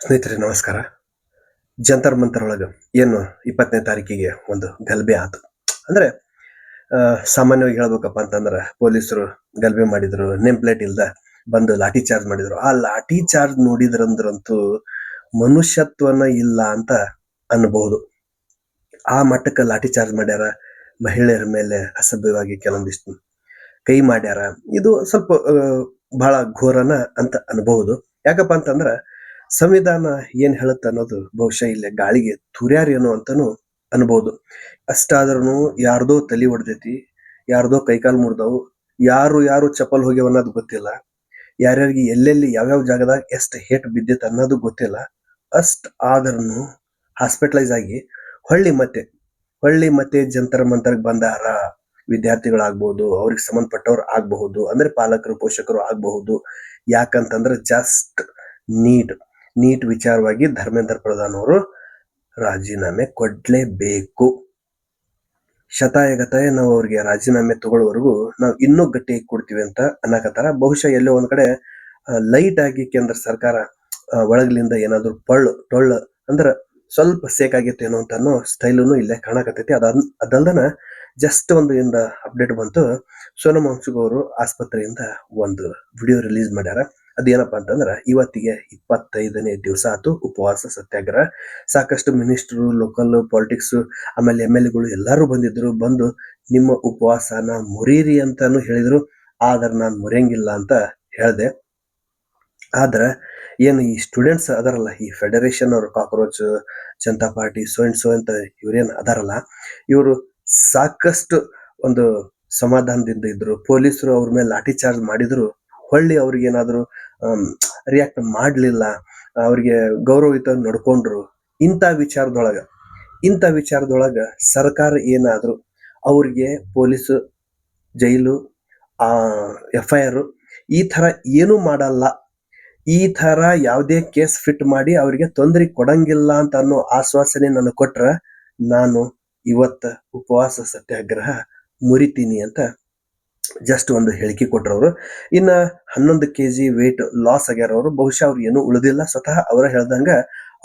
ಸ್ನೇಹಿತರೆ ನಮಸ್ಕಾರ. ಜಂತರ್ ಮಂತರ್ ಒಳಗ ಏನು 20ನೇ ತಾರೀಕಿಗೆ ಒಂದು ಗಲಭೆ ಆತು. ಅಂದ್ರೆ ಸಾಮಾನ್ಯವಾಗಿ ಹೇಳ್ಬೇಕಪ್ಪ ಅಂತಂದ್ರ ಪೊಲೀಸರು ಗಲಭೆ ಮಾಡಿದ್ರು, ನೇಮ್ ಪ್ಲೇಟ್ ಇಲ್ದ ಬಂದು ಲಾಠಿ ಚಾರ್ಜ್ ಮಾಡಿದ್ರು. ಆ ಲಾಠಿ ಚಾರ್ಜ್ ನೋಡಿದ್ರಂದ್ರಂತೂ ಮನುಷ್ಯತ್ವನ ಇಲ್ಲ ಅಂತ ಅನ್ಬಹುದು. ಆ ಮಟ್ಟಕ್ಕೆ ಲಾಠಿ ಚಾರ್ಜ್ ಮಾಡ್ಯಾರ. ಮಹಿಳೆಯರ ಮೇಲೆ ಅಸಭ್ಯವಾಗಿ ಕೆಲವೊಂದಿಷ್ಟು ಕೈ ಮಾಡ್ಯಾರ. ಇದು ಸ್ವಲ್ಪ ಬಹಳ ಘೋರನ ಅಂತ ಅನ್ಬಹುದು. ಯಾಕಪ್ಪ ಅಂತಂದ್ರ ಸಂವಿಧಾನ ಏನ್ ಹೇಳುತ್ತ ಅನ್ನೋದು ಬಹುಶಃ ಇಲ್ಲೇ ಗಾಳಿಗೆ ತೂರ್ಯಾರೇನೋ ಅಂತಾನು ಅನ್ಬಹುದು. ಅಷ್ಟಾದ್ರೂ ಯಾರ್ದೋ ತಲಿ ಹೊಡೆದೈತಿ, ಯಾರ್ದೋ ಕೈಕಾಲು ಮುರಿದವು, ಯಾರು ಚಪ್ಪಲ್ ಹೋಗ್ಯಾವ ಅನ್ನೋದು ಗೊತ್ತಿಲ್ಲ, ಯಾರ್ಯಾರಿಗೆ ಎಲ್ಲೆಲ್ಲಿ ಯಾವ್ಯಾವ ಜಾಗದಾಗ ಎಷ್ಟು ಹೇಟ್ ಬಿದ್ದೈತೆ ಅನ್ನೋದು ಗೊತ್ತಿಲ್ಲ. ಅಷ್ಟ್ ಆದ್ರೂ ಹಾಸ್ಪಿಟಲೈಸ್ ಆಗಿ ಹೊಳ್ಳಿ ಮತ್ತೆ ಜಂತರ್ ಮಂತರ್ಗ್ ಬಂದಾರ. ವಿದ್ಯಾರ್ಥಿಗಳಾಗ್ಬಹುದು, ಅವ್ರಿಗೆ ಸಂಬಂಧಪಟ್ಟವ್ರು ಆಗಬಹುದು, ಅಂದ್ರೆ ಪಾಲಕರು ಪೋಷಕರು ಆಗಬಹುದು. ಯಾಕಂತಂದ್ರೆ ಜಸ್ಟ್ ನೀಟ್ ವಿಚಾರವಾಗಿ ಧರ್ಮೇಂದ್ರ ಪ್ರಧಾನ್ ಅವರು ರಾಜೀನಾಮೆ ಕೊಡ್ಲೇಬೇಕು. ಶತಾಯಗತಾಯ ನಾವು ಅವ್ರಿಗೆ ರಾಜೀನಾಮೆ ತಗೊಳ್ಳೋವರೆಗೂ ನಾವು ಇನ್ನೂ ಗಟ್ಟಿಯಾಗಿ ಕೊಡ್ತೀವಿ ಅಂತ ಅನ್ನಕತ್ತಾರ. ಬಹುಶಃ ಎಲ್ಲೋ ಒಂದ್ ಕಡೆ ಲೈಟ್ ಆಗಿ ಕೇಂದ್ರ ಸರ್ಕಾರ ಒಳಗ್ಲಿಂದ ಏನಾದ್ರು ಟೊಳ್ಳು ಅಂದ್ರ ಸ್ವಲ್ಪ ಸೇಕ್ ಆಗೈತೇನೋ ಅಂತ ಅನ್ನೋ ಸ್ಟೈಲುನು ಇಲ್ಲೇ ಕಾಣಕತ್ತೈತಿ. ಅದಲ್ದನ ಜಸ್ಟ್ ಒಂದು ಇಂದ ಅಪ್ಡೇಟ್ ಬಂತು. ಸೋನಮ್ ವಾಂಗ್ಚುಕ್ ಅವರು ಆಸ್ಪತ್ರೆಯಿಂದ ಒಂದು ವಿಡಿಯೋ ರಿಲೀಸ್ ಮಾಡ್ಯಾರ. ಅದೇನಪ್ಪಾ ಅಂತಂದ್ರ ಇವತ್ತಿಗೆ 25ನೇ ದಿವಸ ಆತು ಉಪವಾಸ ಸತ್ಯಾಗ್ರಹ. ಸಾಕಷ್ಟು ಮಿನಿಸ್ಟ್ರು, ಲೋಕಲ್ ಪಾಲಿಟಿಕ್ಸ್, ಆಮೇಲೆ MLA ಗಳು ಎಲ್ಲಾರು ಬಂದು ನಿಮ್ಮ ಉಪವಾಸನ ಮುರೀರಿ ಅಂತಾನು ಹೇಳಿದ್ರು. ಆದ್ರೆ ನಾನು ಮುರಿಯಂಗಿಲ್ಲ ಅಂತ ಹೇಳ್ದೆ. ಆದ್ರ ಏನು ಈ ಸ್ಟೂಡೆಂಟ್ಸ್ ಅದಾರಲ್ಲ, ಈ ಫೆಡರೇಷನ್ ಅವ್ರ ಕಾಕ್ರೋಚ್ ಜನತಾ ಪಾರ್ಟಿ ಸೋ ಅಂತ ಇವ್ರೇನ್ ಅದಾರಲ್ಲ, ಇವರು ಸಾಕಷ್ಟು ಒಂದು ಸಮಾಧಾನದಿಂದ ಇದ್ರು. ಪೊಲೀಸರು ಅವ್ರ ಮೇಲೆ ಲಾಠಿ ಚಾರ್ಜ್ ಮಾಡಿದ್ರು, ಹೊಳ್ಳಿ ಅವ್ರಿಗೆ ಏನಾದ್ರು ರಿಯಾಕ್ಟ್ ಮಾಡ್ಲಿಲ್ಲ, ಅವ್ರಿಗೆ ಗೌರವಯುತ ನಡ್ಕೊಂಡ್ರು. ಇಂಥ ವಿಚಾರದೊಳಗ ಸರ್ಕಾರ ಏನಾದ್ರು ಅವ್ರಿಗೆ ಪೊಲೀಸ್ ಜೈಲು, FIR ಈ ತರ ಏನು ಮಾಡಲ್ಲ, ಈ ತರ ಯಾವುದೇ ಕೇಸ್ ಫಿಟ್ ಮಾಡಿ ಅವರಿಗೆ ತೊಂದರೆ ಕೊಡಂಗಿಲ್ಲ ಅಂತ ಅನ್ನೋ ಆಶ್ವಾಸನೆ ನನಗೆ ಕೊಟ್ರ ನಾನು ಇವತ್ತ ಉಪವಾಸ ಸತ್ಯಾಗ್ರಹ ಮುರಿತೀನಿ ಅಂತ ಜಸ್ಟ್ ಒಂದು ಹೇಳಿಕೆ ಕೊಟ್ರವ್ರು. ಇನ್ನ 11 kg ವೇಟ್ ಲಾಸ್ ಆಗ್ಯಾರ ಅವರು. ಬಹುಶಃ ಅವ್ರು ಏನು ಉಳಿದಿಲ್ಲ. ಸ್ವತಃ ಅವರ ಹೇಳ್ದಂಗ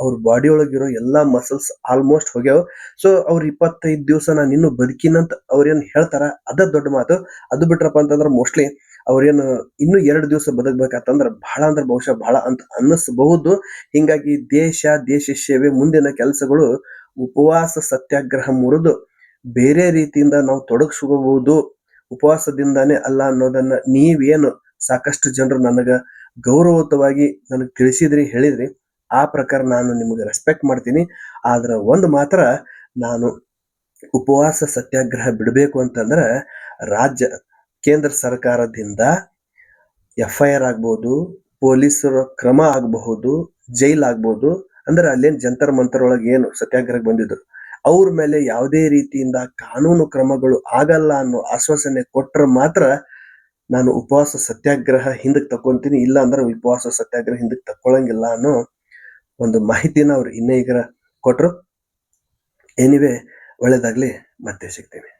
ಅವ್ರ ಬಾಡಿ ಒಳಗಿರೋ ಎಲ್ಲಾ ಮಸಲ್ಸ್ ಆಲ್ಮೋಸ್ಟ್ ಹೋಗ್ಯಾವ. ಸೊ ಅವ್ರ 25 ದಿವಸ ನಾನು ಇನ್ನು ಬದುಕಿನಂತ ಅವ್ರೇನ್ ಹೇಳ್ತಾರ ಅದ ದೊಡ್ಡ ಮಾತು. ಅದು ಬಿಟ್ರಪ್ಪ ಅಂತಂದ್ರ ಮೋಸ್ಟ್ಲಿ ಅವ್ರೇನು ಇನ್ನು 2 ದಿವಸ ಬದುಕ್ಬೇಕಂತಂದ್ರ ಬಹುಶಃ ಬಹಳ ಅಂತ ಅನ್ನಿಸಬಹುದು. ಹಿಂಗಾಗಿ ದೇಶ ಸೇವೆ ಮುಂದಿನ ಕೆಲಸಗಳು ಉಪವಾಸ ಸತ್ಯಾಗ್ರಹ ಮುರಿದು ಬೇರೆ ರೀತಿಯಿಂದ ನಾವು ತೊಡಗಿಸ್ಕೋಬಹುದು. ಉಪವಾಸದಿಂದಾನೇ ಅಲ್ಲ ಅನ್ನೋದನ್ನ ನೀವೇನು ಸಾಕಷ್ಟು ಜನರು ನನಗ ಗೌರವಯುತವಾಗಿ ನನಗೆ ತಿಳಿಸಿದ್ರಿ, ಹೇಳಿದ್ರಿ. ಆ ಪ್ರಕಾರ ನಾನು ನಿಮಗೆ ರೆಸ್ಪೆಕ್ಟ್ ಮಾಡ್ತೀನಿ. ಆದ್ರ ಒಂದು ಮಾತ್ರ, ನಾನು ಉಪವಾಸ ಸತ್ಯಾಗ್ರಹ ಬಿಡಬೇಕು ಅಂತಂದ್ರ ಕೇಂದ್ರ ಸರ್ಕಾರದಿಂದ FIR ಆಗ್ಬಹುದು, ಪೊಲೀಸರ ಕ್ರಮ ಆಗಬಹುದು, ಜೈಲ್ ಆಗ್ಬಹುದು. ಅಂದ್ರೆ ಅಲ್ಲೇನ್ ಜಂತರ್ ಮಂತರ್ ಒಳಗೆ ಏನು ಸತ್ಯಾಗ್ರಹಕ್ಕೆ ಬಂದಿದ್ರು ಅವ್ರ ಮೇಲೆ ಯಾವುದೇ ರೀತಿಯಿಂದ ಕಾನೂನು ಕ್ರಮಗಳು ಆಗಲ್ಲ ಅನ್ನೋ ಆಶ್ವಾಸನೆ ಕೊಟ್ರೆ ಮಾತ್ರ ನಾನು ಉಪವಾಸ ಸತ್ಯಾಗ್ರಹ ಹಿಂದಕ್ಕೆ ತಕೊಂತೀನಿ. ಇಲ್ಲ ಅಂದ್ರೆ ಉಪವಾಸ ಸತ್ಯಾಗ್ರಹ ಹಿಂದಕ್ಕೆ ತಕ್ಕೊಳಂಗಿಲ್ಲ ಅನ್ನೋ ಒಂದು ಮಾಹಿತಿನ ಅವ್ರು ಈಗ ಕೊಟ್ರು. ಎನಿವೆ, ಒಳ್ಳೇದಾಗ್ಲಿ. ಮತ್ತೆ ಸಿಗ್ತೀನಿ.